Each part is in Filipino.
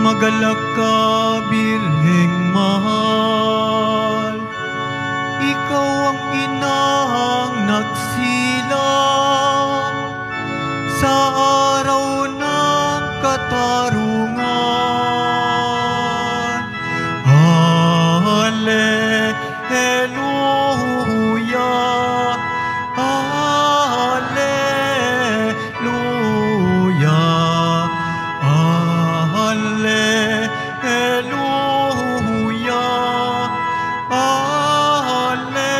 Magalak ka, Birheng mahal, ikaw ang inang nagsilang sa araw ng katarungan. Hallelujah, Hallelujah, Hallelujah, Hallelujah.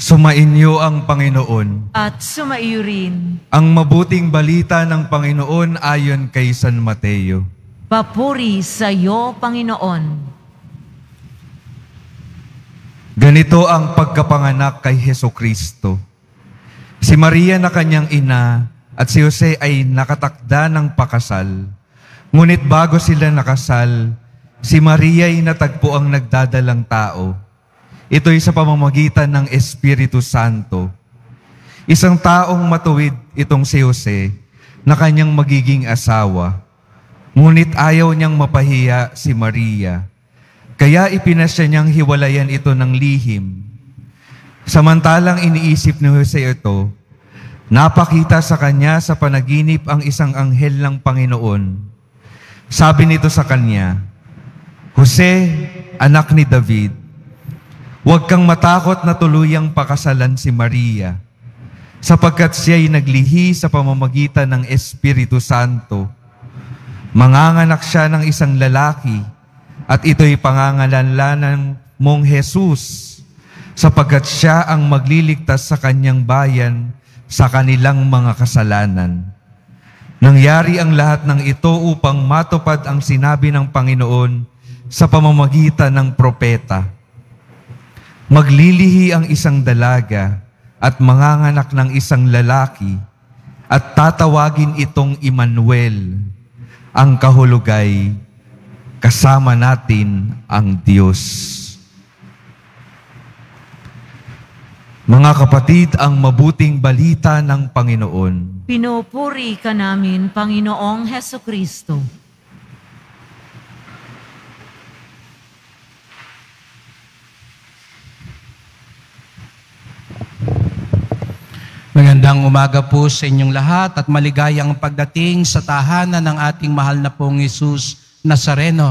Sumainyo ang Panginoon. At sumaiyo rin. Ang mabuting balita ng Panginoon ayon kay San Mateo. Papuri sa iyo, Panginoon. Ganito ang pagkapanganak kay Hesukristo. Si Maria na kanyang ina at si Jose ay nakatakda ng pakasal. Ngunit bago sila nakasal, si Maria ay natagpo ang nagdadalang tao. Ito'y sa pamamagitan ng Espiritu Santo. Isang taong matuwid itong si Jose na kanyang magiging asawa. Ngunit ayaw niyang mapahiya si Maria. Kaya ipinasya niyang hiwalayan ito ng lihim. Samantalang iniisip ni Jose ito, napakita sa kanya sa panaginip ang isang anghel ng Panginoon. Sabi nito sa kanya, Jose, anak ni David, huwag kang matakot na tuluyang pakasalan si Maria, sapagkat siya'y naglihi sa pamamagitan ng Espiritu Santo. Manganganak siya ng isang lalaki, at ito'y pangangalalanan mong Jesus, sapagkat siya ang magliligtas sa kanyang bayan sa kanilang mga kasalanan. Nangyari ang lahat ng ito upang matupad ang sinabi ng Panginoon sa pamamagitan ng propeta. Maglilihi ang isang dalaga at manganganak ng isang lalaki at tatawagin itong Emmanuel. Ang kahulugay, kasama natin ang Diyos. Mga kapatid, ang mabuting balita ng Panginoon. Pinupuri ka namin, Panginoong Hesukristo. Magandang umaga po sa inyong lahat at maligayang pagdating sa tahanan ng ating mahal na pong Jesus Nazareno.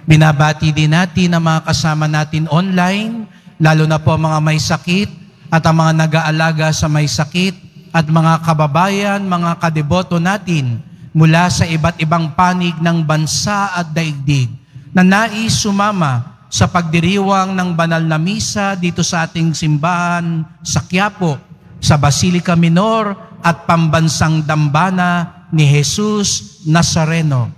Binabati din natin ang mga kasama natin online, lalo na po mga may sakit at ang mga nag-aalaga sa may sakit at mga kababayan, mga kadeboto natin mula sa iba't ibang panig ng bansa at daigdig na nais sumama sa pagdiriwang ng banal na misa dito sa ating simbahan sa Quiapo, sa Basilica Minor at Pambansang Dambana ni Jesus Nazareno.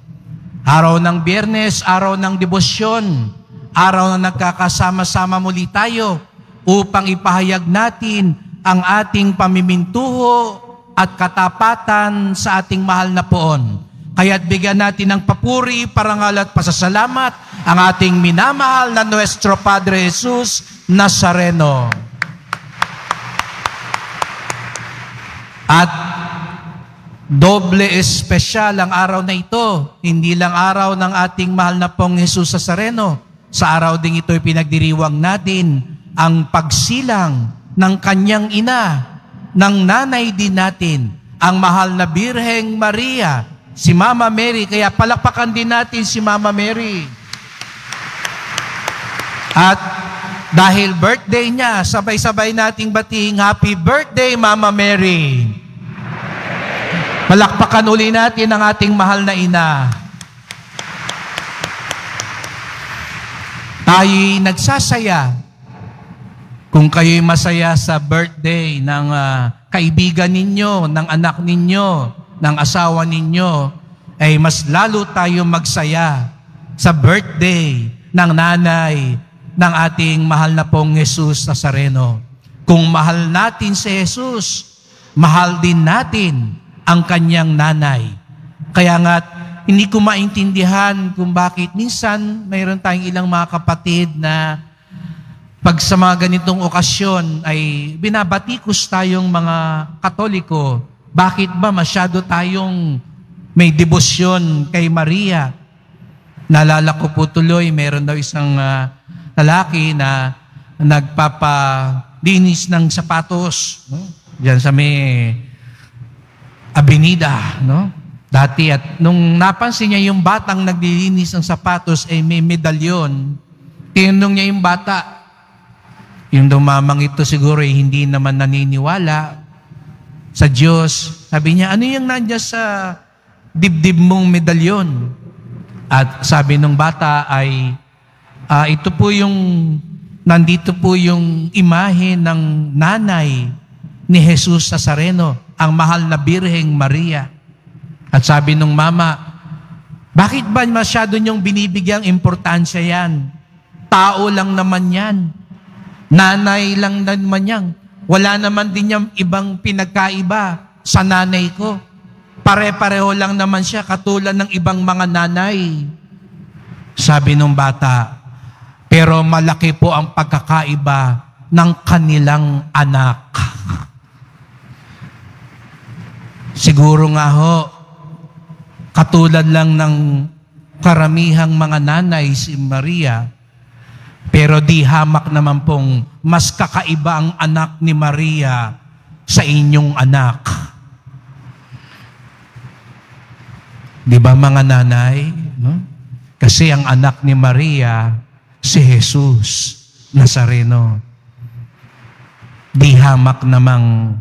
Araw ng Biyernes, araw ng debosyon, araw na nagkakasama-sama muli tayo upang ipahayag natin ang ating pamimintuho at katapatan sa ating mahal na poon. Kaya't bigyan natin ng papuri, parangal at pasasalamat ang ating minamahal na Nuestro Padre Jesus Nazareno. At doble espesyal ang araw na ito. Hindi lang araw ng ating mahal na pong Jesus Nazareno. Sa araw ding ito pinagdiriwang natin ang pagsilang ng kanyang ina, ng nanay din natin, ang mahal na Birheng Maria, si Mama Mary. Kaya palakpakan din natin si Mama Mary. At dahil birthday niya, sabay-sabay nating bating happy birthday, Mama Mary. Palakpakan uli natin ang ating mahal na ina. Tayo'y nagsasaya. Kung kayo'y masaya sa birthday ng kaibigan ninyo, ng anak ninyo, ng asawa ninyo, ay mas lalo tayo magsaya sa birthday ng nanay ng ating mahal na pong Jesus Nazareno. Kung mahal natin si Jesus, mahal din natin ang kanyang nanay. Kaya nga, hindi ko maintindihan kung bakit minsan mayroon tayong ilang mga kapatid na pag sa mga ganitong okasyon ay binabatikos tayong mga Katoliko, bakit ba masyado tayong may debosyon kay Maria? Naalala ko po tuloy, meron daw isang lalaki na nagpapalinis ng sapatos, no? Diyan sa may Avenida, no? Dati, at nung napansin niya yung batang naglilinis ng sapatos ay may medalyon, tinanong niya yung bata. Yung dumamang ito siguro ay hindi naman naniniwala sa Diyos. Sabi niya, ano yung nandiyan sa dibdib mong medalyon? At sabi ng bata ay, ito po yung, nandito po yung imahe ng nanay ni Jesus Nazareno, ang mahal na Birheng Maria. At sabi ng mama, bakit ba masyado niyong binibigyang importansya yan? Tao lang naman yan. Nanay lang naman yan. Wala naman din niyang ibang pinagkaiba sa nanay ko. Pare-pareho lang naman siya katulad ng ibang mga nanay. Sabi ng bata, pero malaki po ang pagkakaiba ng kanilang anak. Siguro nga ho, katulad lang ng karamihang mga nanay si Maria, pero di hamak naman pong mas kakaiba ang anak ni Maria sa inyong anak. Di ba mga nanay? No? Kasi ang anak ni Maria, si Jesus Nazareno. Di hamak namang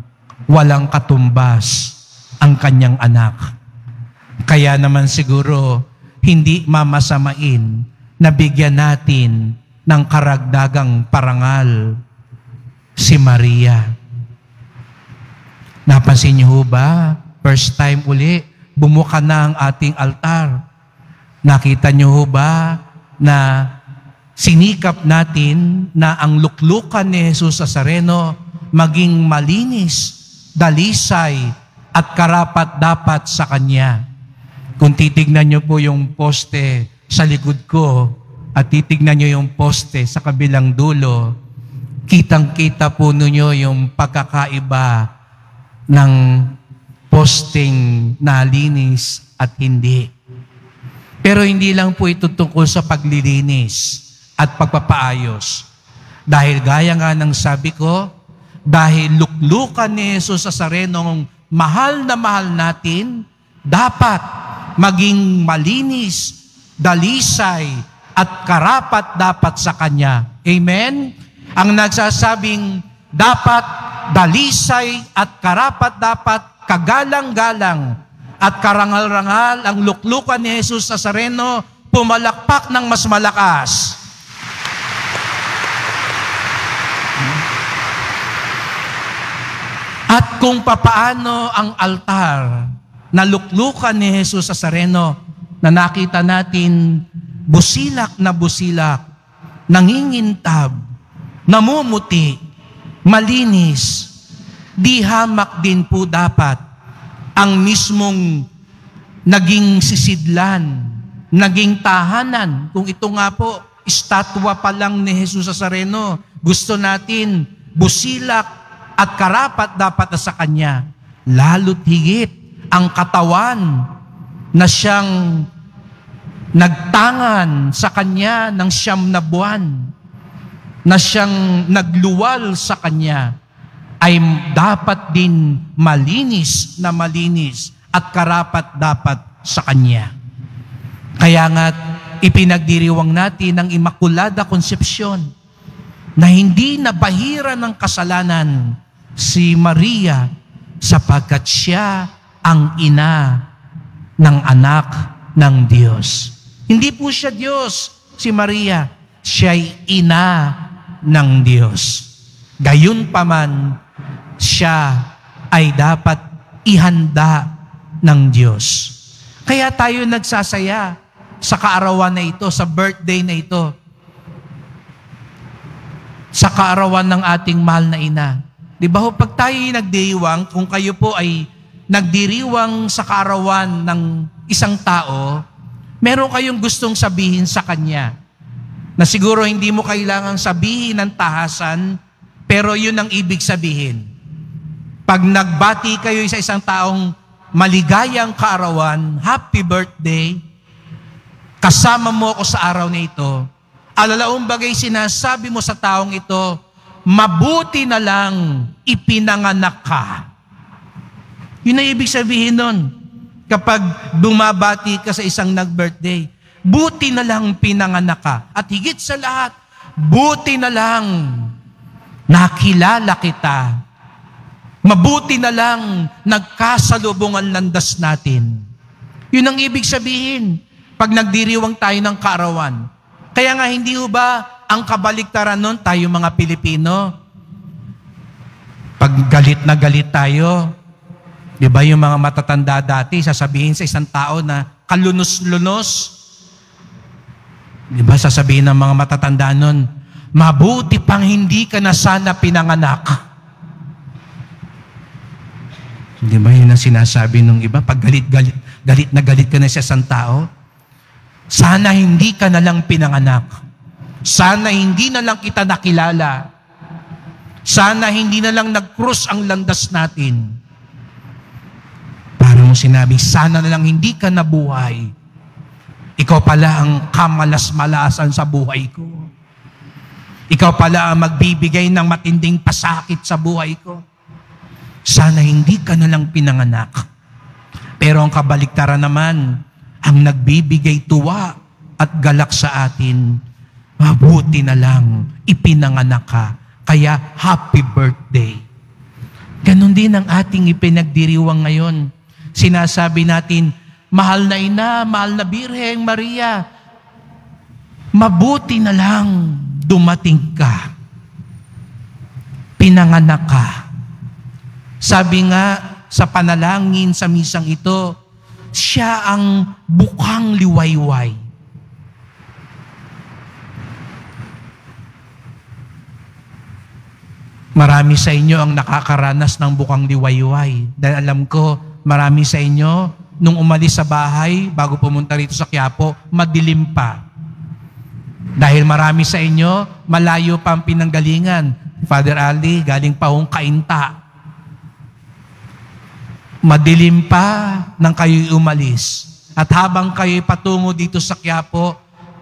walang katumbas ang kanyang anak. Kaya naman siguro hindi mamasamain na bigyan natin ng karagdagang parangal si Maria. Napansin niyo ba? First time uli, bumuka na ang ating altar. Nakita niyo ba na sinikap natin na ang luklukan ni Jesus Nazareno maging malinis, dalisay, at karapat-dapat sa Kanya. Kung titignan niyo po yung poste sa likod ko at titignan niyo yung poste sa kabilang dulo, kitang-kita po ninyo yung pagkakaiba ng posting na linis at hindi. Pero hindi lang po ito tungkol sa paglilinis at pagpapaayos. Dahil gaya nga ng sabi ko, dahil luklukan ni Jesus Nazareno mahal na mahal natin, dapat maging malinis, dalisay, at karapat-dapat sa Kanya. Amen? Ang nagsasabing dapat, dalisay, at karapat-dapat, kagalang-galang, at karangal-rangal ang luklukan ni Jesus Nazareno, pumalakpak ng mas malakas. At kung papaano ang altar na luklukan ni Jesus Nazareno na nakita natin busilak na busilak, nangingintab, namumuti, malinis, di hamak din po dapat ang mismong naging sisidlan, naging tahanan. Kung ito nga po, estatwa pa lang ni Jesus Nazareno, gusto natin busilak at karapat dapat sa Kanya. Lalo't higit ang katawan na siyang nagtangan sa Kanya ng 9 na buwan, na siyang nagluwal sa Kanya, ay dapat din malinis na malinis at karapat dapat sa Kanya. Kaya nga ipinagdiriwang natin ang Immaculada Concepcion na hindi nabahira ng kasalanan si Maria sapagkat siya ang ina ng anak ng Diyos. Hindi po siya Diyos, si Maria. Siya'y ina ng Diyos. Gayunpaman, siya ay dapat ihanda ng Diyos. Kaya tayo nagsasaya sa kaarawan na ito, sa birthday na ito, sa kaarawan ng ating mahal na ina. Di ba ho, pag tayo nagdiriwang, kung kayo po ay nagdiriwang sa kaarawan ng isang tao, meron kayong gustong sabihin sa kanya. na siguro hindi mo kailangang sabihin ng tahasan, pero yun ang ibig sabihin. Pag nagbati kayo sa isang taong maligayang kaarawan, happy birthday, kasama mo ako sa araw na ito, alalaong bagay sinasabi mo sa taong ito, mabuti na lang ipinanganak ka. Yun ang ibig sabihin nun. Kapag bumabati ka sa isang nag-birthday, buti na lang pinanganak ka. At higit sa lahat, buti na lang nakilala kita. Mabuti na lang nagkasalubungan landas natin. Yun ang ibig sabihin pag nagdiriwang tayo ng kaarawan. Kaya nga hindi ba ang kabaliktaran nun tayo mga Pilipino? Pag galit na galit tayo, di ba yung mga matatanda dati, sasabihin sa isang tao na kalunos-lunos, di ba sasabihin ng mga matatanda nun, mabuti pang hindi ka na sana pinanganak. Di ba yun ang sinasabi ng iba? Pag galit na galit ka na sa isang tao, sana hindi ka na lang pinanganak. Sana hindi na lang kita nakilala. Sana hindi na lang nag-cross ang landas natin. Para mo sinabi, sana na lang hindi ka nabuhay. Ikaw pala ang kamalas-malasan sa buhay ko. Ikaw pala ang magbibigay ng matinding pasakit sa buhay ko. Sana hindi ka na lang pinanganak. Pero ang kabaliktaran naman, ang nagbibigay tuwa at galak sa atin, mabuti na lang ipinanganak ka. Kaya happy birthday. Ganon din ang ating ipinagdiriwang ngayon. Sinasabi natin, mahal na ina, mahal na Birheng Maria, mabuti na lang dumating ka. Pinanganak ka. Sabi nga sa panalangin sa misang ito, siya ang bukang liwayway. Marami sa inyo ang nakakaranas ng bukang liwayway. Dahil alam ko, marami sa inyo, nung umalis sa bahay, bago pumunta rito sa Quiapo, madilim pa. Dahil marami sa inyo, malayo pa ang pinanggalingan. Father Ali, galing pa hong Kainta. Madilim pa nang kayo'y umalis. At habang kayo'y patungo dito sa Quiapo,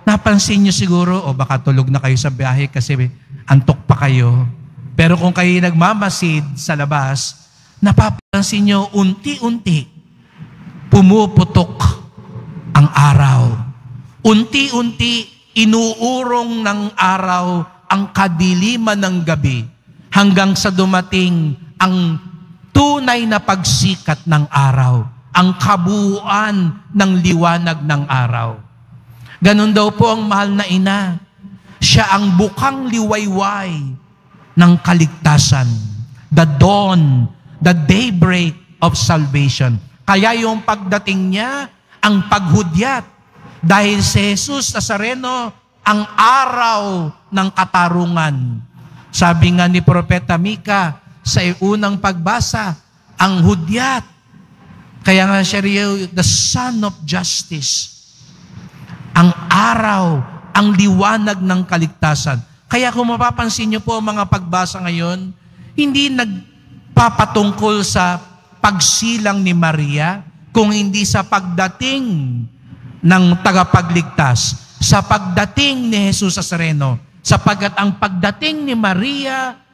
napansin nyo siguro, o baka tulog na kayo sa biyahe kasi antok pa kayo. Pero kung kayo'y nagmamasid sa labas, napapansin nyo unti-unti, pumuputok ang araw. Unti-unti, inuurong ng araw ang kadiliman ng gabi hanggang sa dumating ang tunay na pagsikat ng araw, ang kabuuan ng liwanag ng araw. Ganon daw po ang mahal na ina. Siya ang bukang liwayway ng kaligtasan. The dawn, the daybreak of salvation. Kaya yung pagdating niya, ang paghudyat. Dahil si Jesus Nazareno, ang araw ng katarungan. Sabi nga ni Propeta Mika, sa unang pagbasa, ang hudyat. Kaya nga siya the Son of Justice. Ang araw, ang liwanag ng kaligtasan. Kaya kung mapapansin niyo po mga pagbasa ngayon, hindi nagpapatungkol sa pagsilang ni Maria, kung hindi sa pagdating ng tagapagligtas, sa pagdating ni Jesus Nazareno, sapagkat ang pagdating ni Maria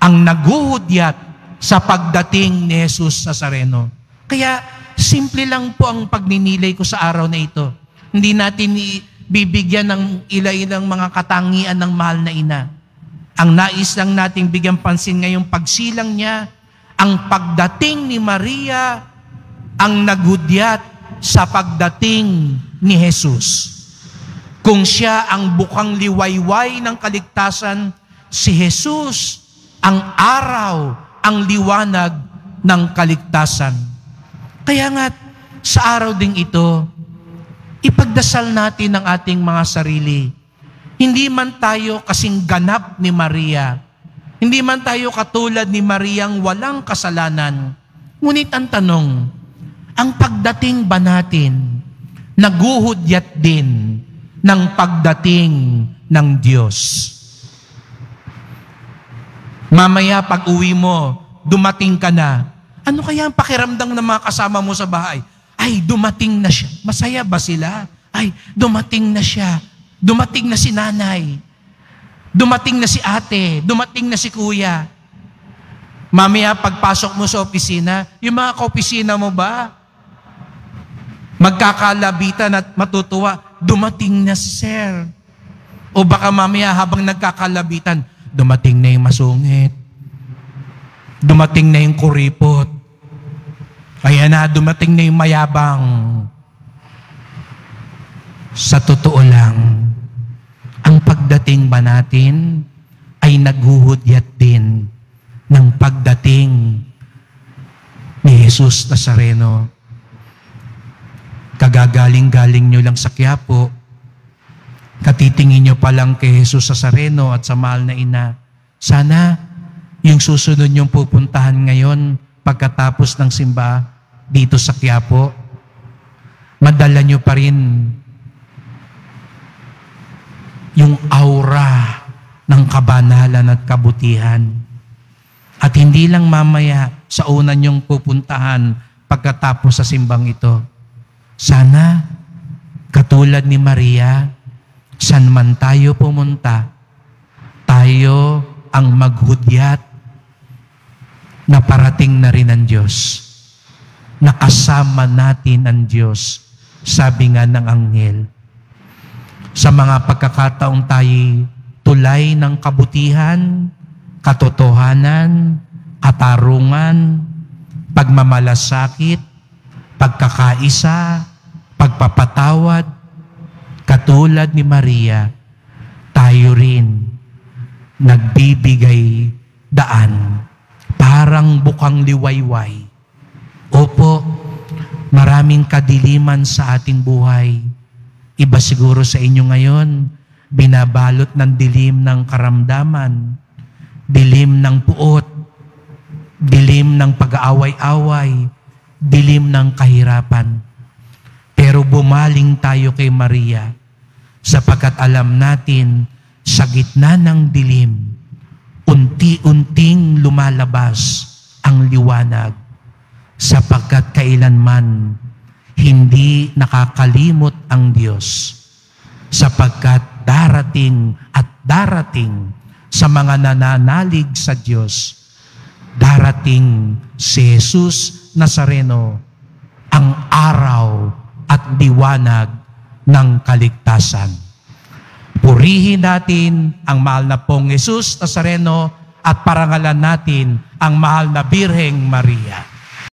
ang naguhudyat sa pagdating ni Jesus Nazareno. Kaya simple lang po ang pagninilay ko sa araw na ito. Hindi natin bibigyan ng ilang mga katangian ng mahal na ina. Ang nais lang nating bigyan pansin ngayong pagsilang niya, ang pagdating ni Maria, ang naghudyat sa pagdating ni Jesus. Kung siya ang bukang liwayway ng kaligtasan, si Jesus ang araw, ang liwanag ng kaligtasan. Kaya nga, sa araw ding ito, ipagdasal natin ang ating mga sarili. Hindi man tayo kasing ganap ni Maria. Hindi man tayo katulad ni Mariang walang kasalanan. Ngunit ang tanong, ang pagdating ba natin, naguhudyat din ng pagdating ng Diyos. Mamaya pag uwi mo, dumating ka na. Ano kaya ang pakiramdam ng mga kasama mo sa bahay? Ay, dumating na siya. Masaya ba sila? Ay, dumating na siya. Dumating na si nanay. Dumating na si ate. Dumating na si kuya. Mamaya pagpasok mo sa opisina, yung mga kaopisina mo ba? Magkakalabitan at matutuwa, dumating na si sir. O baka mamaya habang nagkakalabitan, dumating na yung masungit. Dumating na yung kuripot. Kaya na, dumating na yung mayabang. Sa totoo lang, ang pagdating ba natin ay naghuhudyat din ng pagdating ni Jesus Nazareno. Kagagaling-galing nyo lang sa Quiapo, katitingin nyo pa lang kay Jesus Nazareno at sa mahal na ina. Sana yung susunod nyong pupuntahan ngayon pagkatapos ng simba dito sa Quiapo, madala nyo pa rin yung aura ng kabanalan at kabutihan. At hindi lang mamaya sa una nyong pupuntahan pagkatapos sa simbang ito. Sana, katulad ni Maria, saan man tayo pumunta, tayo ang maghudyat na parating na rin ang Diyos. Nakasama natin ang Diyos, sabi nga ng anghel. Sa mga pagkakataong tayo tulay ng kabutihan, katotohanan, katarungan, pagmamalasakit, pagkakaisa, pagpapatawad, katulad ni Maria, tayo rin nagbibigay daan, parang bukang liwayway. Opo, maraming kadiliman sa ating buhay. Iba siguro sa inyo ngayon, binabalot ng dilim ng karamdaman, dilim ng puot, dilim ng pag-aaway-away, dilim ng kahirapan. Pero bumaling tayo kay Maria sapagkat alam natin sa gitna ng dilim, unti-unting lumalabas ang liwanag sapagkat kailanman hindi nakakalimot ang Diyos sapagkat darating at darating sa mga nananalig sa Diyos, darating si Jesus Nazareno, ang araw at liwanag ng kaligtasan. Purihin natin ang mahal na pong Jesus Nazareno at parangalan natin ang mahal na Birheng Maria.